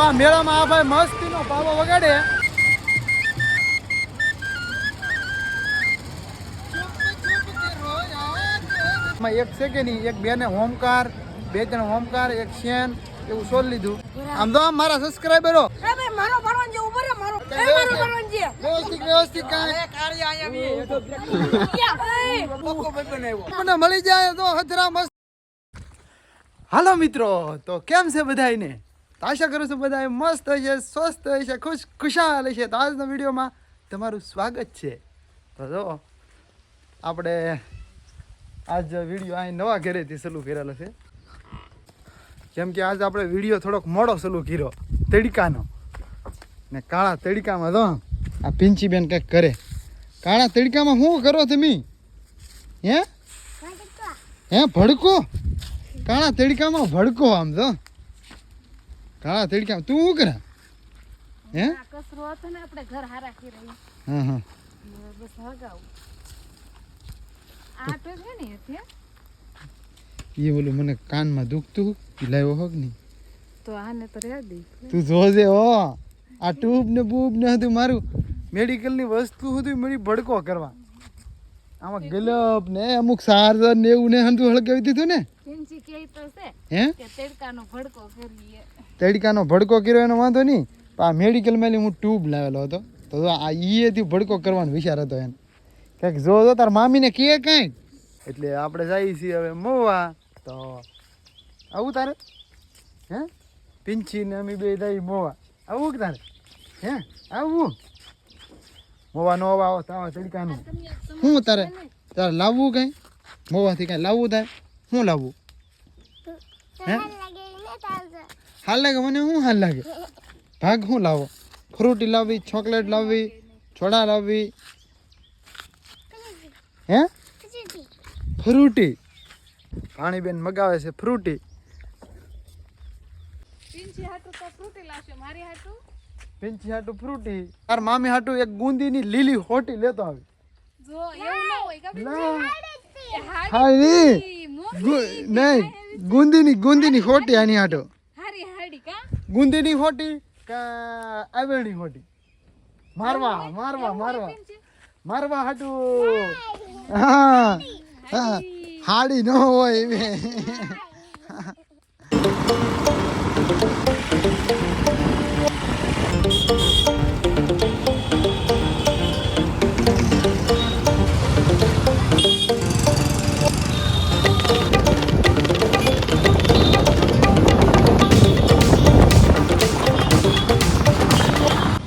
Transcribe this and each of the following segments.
આ મેળામાં આ ભાઈ મસ્તીનો પાવો વગાડે. એક છે કે નહીં, એક બેને હોમકાર, 2-3 હોમકાર, એક શેન એવું સોલ લીધું. આમ તો મારા સબસ્ક્રાઇબરો મને મળી જાય તો હથરા મસ્ત. હાલો મિત્રો, તો કેમ છે બધાને? આશા કરું છું બધા મસ્ત હશે, સ્વસ્થ હશે, ખુશાલ હશે. તો આજના વિડીયોમાં તમારું સ્વાગત છે. તો જો આપણે આજ વિડીયો અહીં નવા ઘરેથી શરૂ કરેલો છે. કેમ કે આજ આપણે વિડીયો થોડોક મોડો શરૂ કર્યો તડકાનો. ને કાળા તડકામાં તો આ પિંચીબેન કંઈક કરે. કાળા તડકામાં શું કરો તમે? હે ભડકો? કાળા તડકામાં ભડકો? આમ તો કાળા તડકામાં તું શું કરે? હે કસરો હતો ને આપણે ઘર હારા કરી રહી. હા બસ હગાવ આ તો છે ને એટલે એ ઓલું મને કાનમાં દુખતું લાવ્યો હોક નહીં તો આને તો રહેવા દે. તું જોજે હો, આ ટ્યુબ ને બૂબ ને હતું મારું મેડિકલની વસ્તુ હતી મારી ભડકો કરવા. આમાં ગલપ ને અમુક ચાર્જર ને એવું ને હંધું હળગાવી દીધું ને. પિંચી કે તો છે હે કે તડકાનો ભડકો કરીએ. તડકાનો ભડકો કર્યો એનો વાંધો નહીં, પણ આ મેડિકલમાં હું ટ્યુબ લાવેલો હતો તો આ ઈએથી ભડકો કરવાનો વિચાર હતો એને. કંઈક જો તાર મામીને કહે કાંઈ એટલે આપણે જઈએ છીએ હવે મોવા. તો આવું તારે? હે પિંચી ને અમે બે જઈ મોવા. આવું કે તારે? હે આવું મોવા નો આવો તાવા તડકાનું શું તારે લાવવું કઈ? મોવાથી કઈ લાવવું થાય? શું લાવવું? હે હાલ લાગે મને? શું હાલ લાગે? ભાગ શું લાવો? ફ્રૂટી લાવવી, ચોકલેટ લાવવી, છોડા લાવવી? હે ફ્રૂટી? પાણીબેન મગાવે છે ફ્રૂટી. પિંચી હાટુ ફ્રૂટી, તાર મામી હાટુ એક ગુંદીની લીલી હોટી લેતો આવી. નહીં ગુંદીની હોટી આની હાટુ. ગુંદીની હોટી કે આવેલની હોટી? મારવા હાટુ. હા હાડી ન હોય એવી.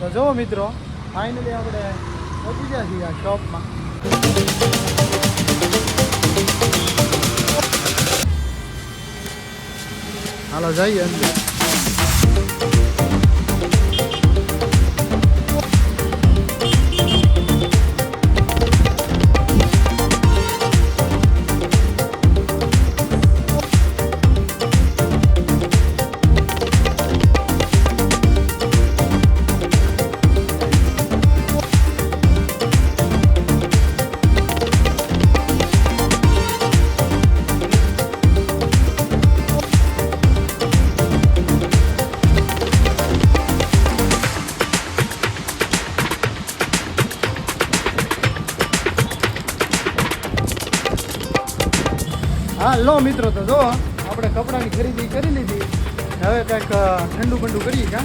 તો જો મિત્રો, ફાઇનલી આપણે પહોંચી ગયા છીએ આ શોપમાં. હાલો જઈએ અંદર. હા લો મિત્રો, તો જો આપણે કપડાની ખરીદી કરી લીધી. હવે કંઈક ઠંડુ બંડુ કરીએ કા.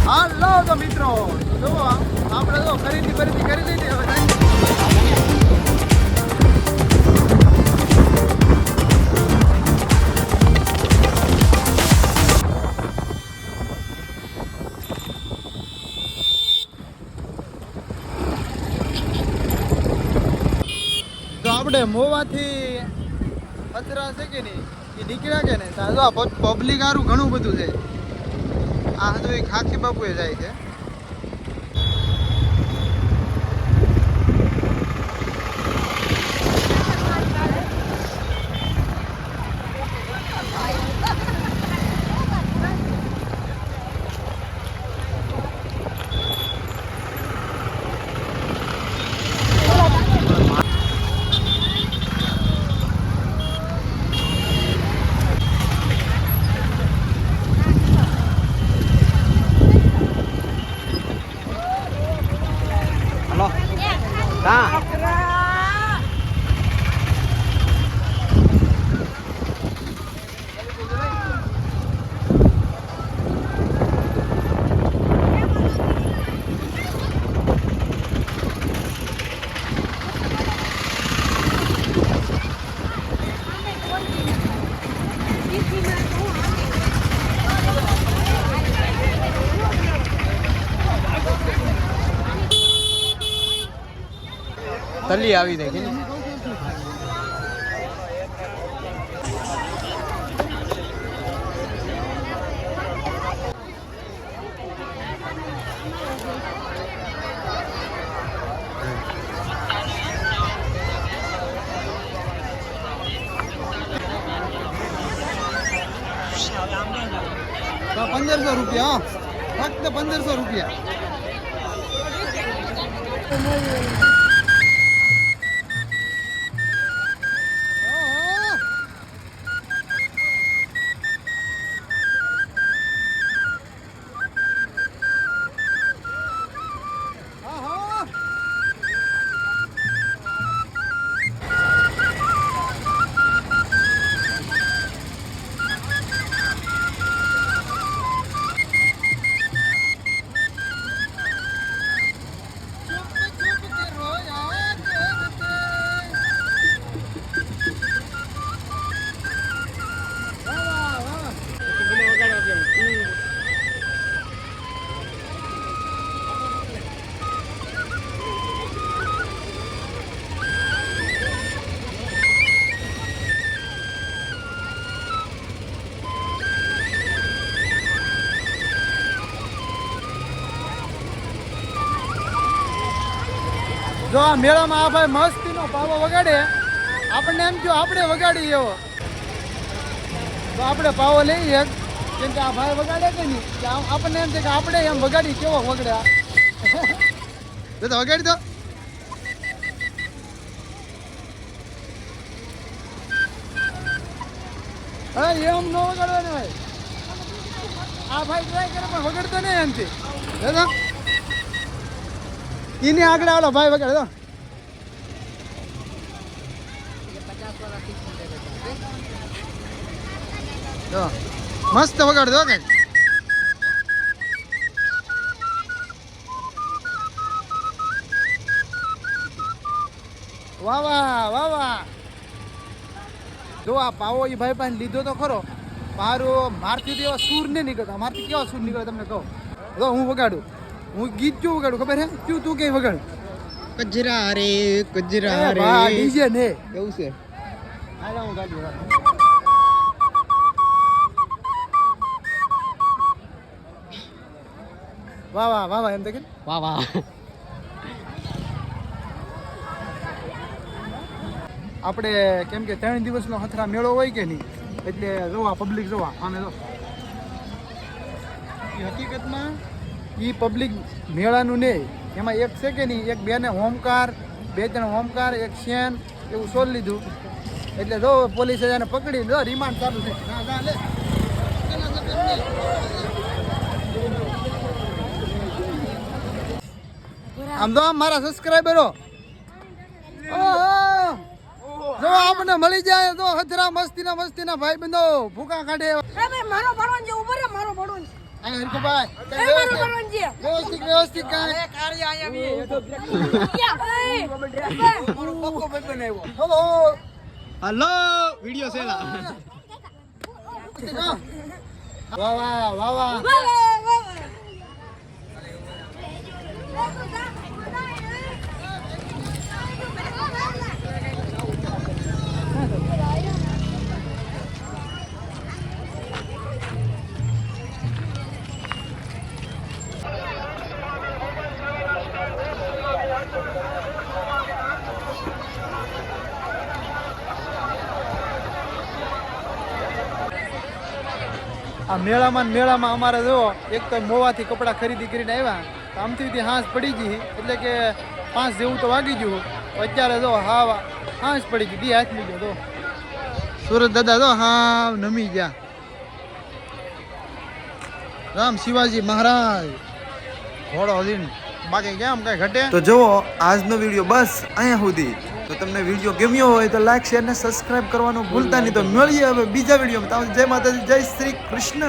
હા લો તો મિત્રો, જો આપણે જો ખરીદી કરી લીધી. હવે આપણે મોવાથી અચરા છે કે નહીં એ નીકળ્યા કે ને પબ્લિક સારું ઘણું બધું છે. આ તો એક ખાખી બાપુએ જાય છે. થલી આવી જાય કે ₹1500 ફક્ત ₹1500 જો આ મેળામાં આ ભાઈ મસ્તીનો પાવો વગાડે, આપણને એમ થયું આપણે વગાડી એવો, તો આપણે પાવો લઈએ કેમ કે આ ભાઈ વગાડે કે નહીં, કે આપણને એમ છે કે આપણે એમ વગાડી કેવો વગડે તો વગાડી દો. હા એમ ન વગાડવાનું ભાઈ, આ ભાઈ ટ્રાય કરે પણ વગાડતો નહીં એમથી. દાદા એની આગળ આવલો ભાઈ વગાડે તો મસ્ત વગાડ દો કઈ. વાહ વાહ વાહ વાહ. જો આ પાવો એ ભાઈ પાસે લીધો તો ખરો, મારથી એવા સૂર નહીં નીકળતા. મારથી કેવા સૂર નીકળે તમને કહું. જો હું વગાડું, હું ગીત કેવું વગાડું ખબર હે? તું કઈ વગાડ? કજરા રે કજરા રે ડીજે ને એવું છે. હાલા હું ગાડી વાહ વાહ વાહ વાહ એમ તો કે વાહ વાહ. આપણે કેમ કે 3 દિવસનો હથરા મેળો હોય કે નહીં, એટલે જોવા પબ્લિક જોવા આમે જો હકીકતમાં એ પબ્લિક મેળાનું નહીં, એમાં એક છે કે નહીં, એક બેને હોમકાર, 2-3 હોમકાર, એક શેન એવું સોલ લીધું. એટલે જો પોલીસે એને પકડી જો રિમાન્ડ ચાલુ છે. આમ તો મારા સબસ્ક્રાઈબરો જો આપણને મળી જાય તો હથરા મસ્તીના ભાઈ બંધો ભૂકા કાઢે. મારો ભણવાનું જે ઉભો રે, મારો ભણવાનું વ્યવસ્થિત હલો વિડિયો સેલા. વાહ વાહ વાહ વાહ. આ મેળામાં અમારે જો એક તો મોવાથી કપડાં ખરીદી કરીને આવ્યા, તો આમથી હાંસ પડી ગઈ, એટલે કે 5 જેવું તો વાગી ગયું. અત્યારે જો હા હાંસ પડી ગઈ, હાથ લીધો તો સુરત દાદા તો હા નમી ગયા. રામ શિવાજી મહારાજ ઘોડો હલીને બાકી કેમ કઈ ઘટે. તો જુઓ આજનો વિડીયો બસ અહીંયા સુધી. તો તમને વિડીયો ગમ્યો હોય તો લાઈક શેર ને સબસ્ક્રાઇબ કરવાનું ભૂલતા નહીં. તો મળીએ હવે બીજા વિડીયોમાં. જય માતાજી, જય શ્રી કૃષ્ણ.